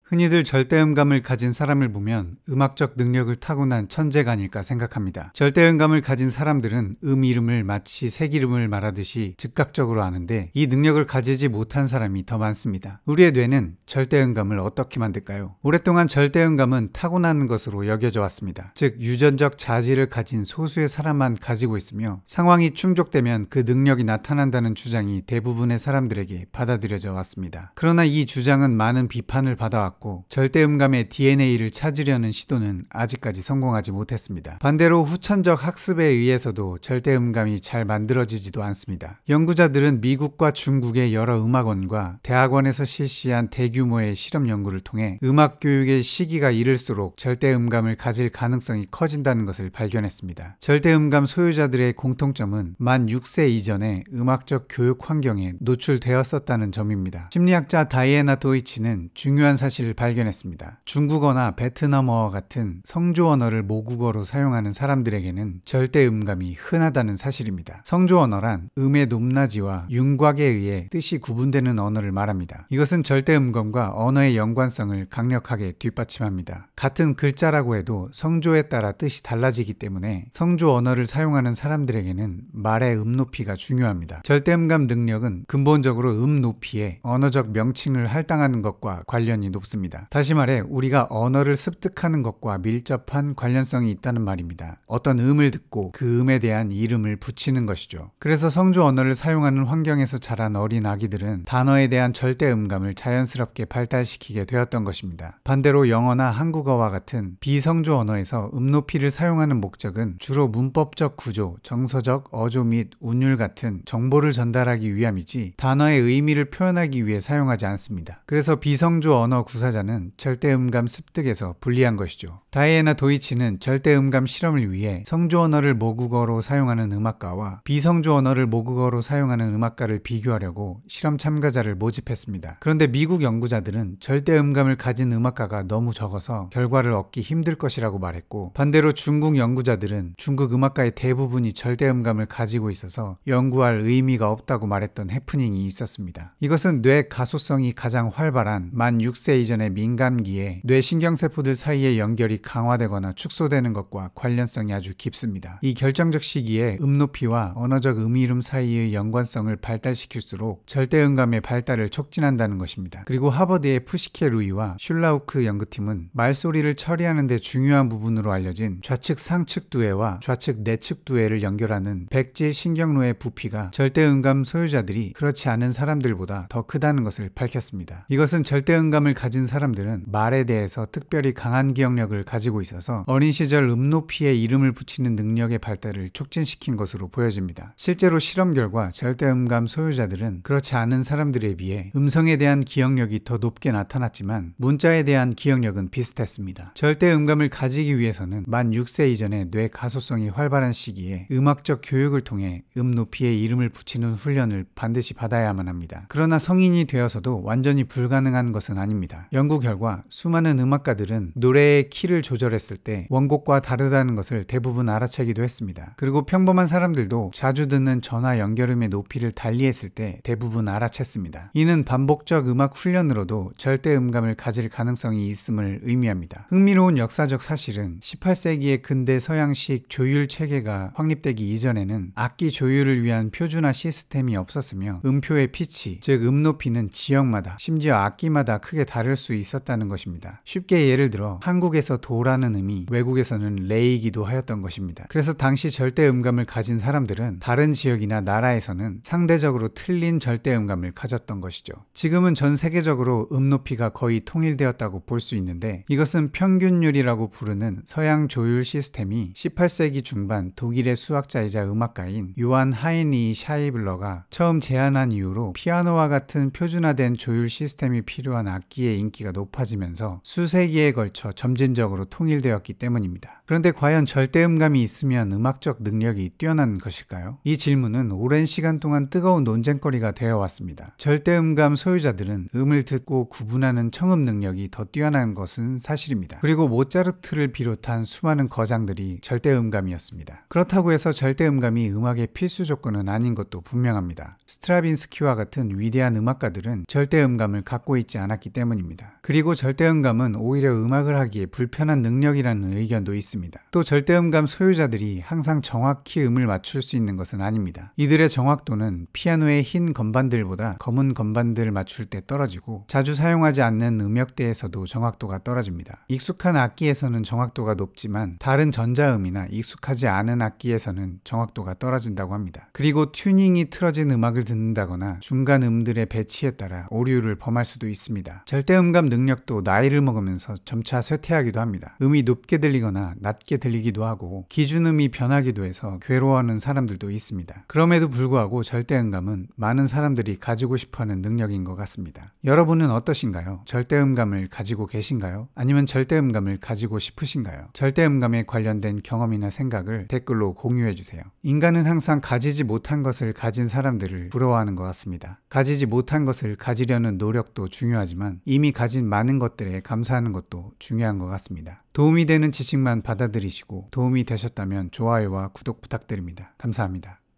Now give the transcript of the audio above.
흔히들 절대음감을 가진 사람을 보면 음악적 능력을 타고난 천재가 아닐까 생각합니다. 절대음감을 가진 사람들은 이름을 마치 색 이름을 말하듯이 즉각적으로 아는데 이 능력을 가지지 못한 사람이 더 많습니다. 우리의 뇌는 절대음감을 어떻게 만들까요? 오랫동안 절대음감은 타고나는 것으로 여겨져 왔습니다. 즉 유전적 자질을 가진 소수의 사람만 가지고 있으며 상황이 충족되면 그 능력이 나타난다는 주장이 대부분의 사람들에게 받아들여져 왔습니다. 그러나 이 주장은 많은 비판을 받아왔고 절대음감의 DNA를 찾으려는 시도는 아직까지 성공하지 못했습니다. 반대로 후천적 학습에 의해서도 절대음감이 잘 만들어지지도 않습니다. 연구자들은 미국과 중국의 여러 음악원과 대학원에서 실시한 대규모의 실험 연구를 통해 음악 교육의 시기가 이를수록 절대음감을 가질 가능성이 커진다는 것을 발견했습니다. 절대음감 소유자들의 공통점은 만 6세 이전에 음악적 교육 환경에 노출되었었다는 점입니다. 심리학자 다이애나 도이치는 중요한 사실을 발견했습니다. 중국어나 베트남어와 같은 성조 언어를 모국어로 사용하는 사람들에게는 절대음감이 흔하다는 사실입니다. 성조 언어란 음의 높낮이와 윤곽에 의해 뜻이 구분되는 언어를 말합니다. 이것은 절대음감과 언어의 연관성을 강력하게 뒷받침합니다. 같은 글자라고 해도 성조에 따라 뜻이 달라지기 때문에 성조 언어를 사용하는 사람들에게는 말의 음 높이가 중요합니다. 절대음감 능력은 근본적으로 음 높이에 언어적 명칭을 할당하는 것과 관련이 높습니다. 다시 말해 우리가 언어를 습득하는 것과 밀접한 관련성이 있다는 말입니다. 어떤 음을 듣고 그 음에 대한 이름을 붙이는 것이죠. 그래서 성조 언어를 사용하는 환경에서 자란 어린 아기들은 단어에 대한 절대음감을 자연스럽게 발달시키게 되었던 것입니다. 반대로 영어나 한국어와 같은 비성조 언어에서 음 높이를 사용하는 목적은 주로 문법적 구조, 정서적 어조 및 운율 같은 정보를 전달하기 위함이지 단어의 의미를 표현하기 위해 사용하지 않습니다. 그래서 비성조 언어 구사자는 절대음감 습득에서 불리한 것이죠. 다이애나 도이치는 절대음감 실험을 위해 성조 언어를 모국어로 사용하는 음악가와 비성조 언어를 모국어로 사용하는 음악가를 비교하려고 실험 참가자를 모집했습니다. 그런데 미국 연구자들은 절대음감을 가진 음악가가 너무 적어서 결과를 얻기 힘들 것이라고 말했고, 반대로 중국 연구자들은 중국 음악가의 대부분이 절대음감을 가지고 있어서 연구할 의미가 없다고 말했던 해프닝이 있었습니다. 이것은 뇌 가소성이 가장 활발한 만 6세 이전의 민감기에 뇌신경세포들 사이의 연결이 강화되거나 축소되는 것과 관련성이 아주 깊습니다. 이 결정적 시기에 음높이와 언어적 음이름 사이의 연관성을 발달시킬수록 절대음감의 발달을 촉진한다는 것입니다. 그리고 하버드의 푸시케 루이와 슐라우크 연구팀은 말소리를 처리하는 데 중요한 부분으로 알려진 좌측 상측 두뇌와 좌측 내측 두뇌를 연결하는 백제 신경로의 부피가 절대음감 소유자들이 그렇지 않은 사람들보다 더 크다는 것을 밝혔습니다. 이것은 절대음감을 가진 사람들은 말에 대해서 특별히 강한 기억력을 가지고 있어서 어린 시절 음높이에 이름을 붙이는 능력의 발달을 촉진시킨 것으로 보여집니다. 실제로 실험 결과 절대음감 소유자들은 그렇지 않은 사람들에 비해 음성에 대한 기억력이 더 높게 나타났지만 문자에 대한 기억력은 비슷했습니다. 절대음감을 가지기 위해서는 만 6세 이전에 뇌 가소성이 활발한 시기에 음악적 교육을 통해 음높이에 이름을 붙이는 훈련을 반드시 받아야만 합니다. 그러나 성인이 되어서도 완전히 불가능한 것은 아닙니다. 연구 결과 수많은 음악가들은 노래의 키를 조절했을 때 원곡과 다르다는 것을 대부분 알아채기도 했습니다. 그리고 평범한 사람들도 자주 듣는 전화 연결음의 높이를 달리했을 때 대부분 알아챘습니다. 이는 반복적 음악 훈련으로도 절대음감을 가질 가능성이 있음을 의미합니다. 흥미로운 역사적 사실은 18세기의 근대 서양식 조율 체계가 확립되기 이전에는 악기 조율을 위한 표준화 시스템이 없었으며 음표의 피치, 즉 음높이는 지역마다 심지어 악기마다 크게 다를 수 있었다는 것입니다. 쉽게 예를 들어 한국에서 도라는 음이 외국에서는 레이기도 하였던 것입니다. 그래서 당시 절대음감을 가진 사람들은 다른 지역이나 나라에서는 상대적으로 틀린 절대음감을 가졌던 것이죠. 지금은 전 세계적으로 음높이가 거의 통일되었다고 볼 수 있는데, 이것은 평균율이라고 부르는 서양 조율 시스템이 18세기 중반 독일의 수학자이자 음악가인 요한 하이니히 샤이블러가 처음 제안한 이후로 피아노와 같은 표준화된 조율 시스템이 필요한 악기의 인기가 높아지면서 수세기에 걸쳐 점진적으로 통일되었기 때문입니다. 그런데 과연 절대음감이 있으면 음악적 능력이 뛰어난 것일까요? 이 질문은 오랜 시간 동안 뜨거운 논쟁거리가 되어 왔습니다. 절대음감 소유자들은 음을 듣고 구분하는 청음 능력이 더 뛰어난 것은 사실입니다. 그리고 모차르트를 비롯한 수많은 거장들이 절대음감이었습니다. 그렇다고 해서 절대음감이 음악의 필수 조건은 아닌 것도 분명합니다. 스트라빈스키와 같은 위대한 음악가들은 절대음감을 갖고 있지 않았기 때문입니다. 합니다. 그리고 절대음감은 오히려 음악을 하기에 불편한 능력이라는 의견도 있습니다. 또 절대음감 소유자들이 항상 정확히 음을 맞출 수 있는 것은 아닙니다. 이들의 정확도는 피아노의 흰 건반들보다 검은 건반들을 맞출 때 떨어지고 자주 사용하지 않는 음역대에서도 정확도가 떨어집니다. 익숙한 악기에서는 정확도가 높지만 다른 전자음이나 익숙하지 않은 악기에서는 정확도가 떨어진다고 합니다. 그리고 튜닝이 틀어진 음악을 듣는다거나 중간 음들의 배치에 따라 오류를 범할 수도 있습니다. 절대음감 능력도 나이를 먹으면서 점차 쇠퇴하기도 합니다. 음이 높게 들리거나 낮게 들리기도 하고 기준음이 변하기도 해서 괴로워하는 사람들도 있습니다. 그럼에도 불구하고 절대음감은 많은 사람들이 가지고 싶어하는 능력인 것 같습니다. 여러분은 어떠신가요? 절대음감을 가지고 계신가요? 아니면 절대음감을 가지고 싶으신가요? 절대음감에 관련된 경험이나 생각을 댓글로 공유해주세요. 인간은 항상 가지지 못한 것을 가진 사람들을 부러워하는 것 같습니다. 가지지 못한 것을 가지려는 노력도 중요하지만 이미 가진 많은 것들에 감사하는 것도 중요한 것 같습니다. 도움이 되는 지식만 받아들이시고 도움이 되셨다면 좋아요와 구독 부탁드립니다. 감사합니다.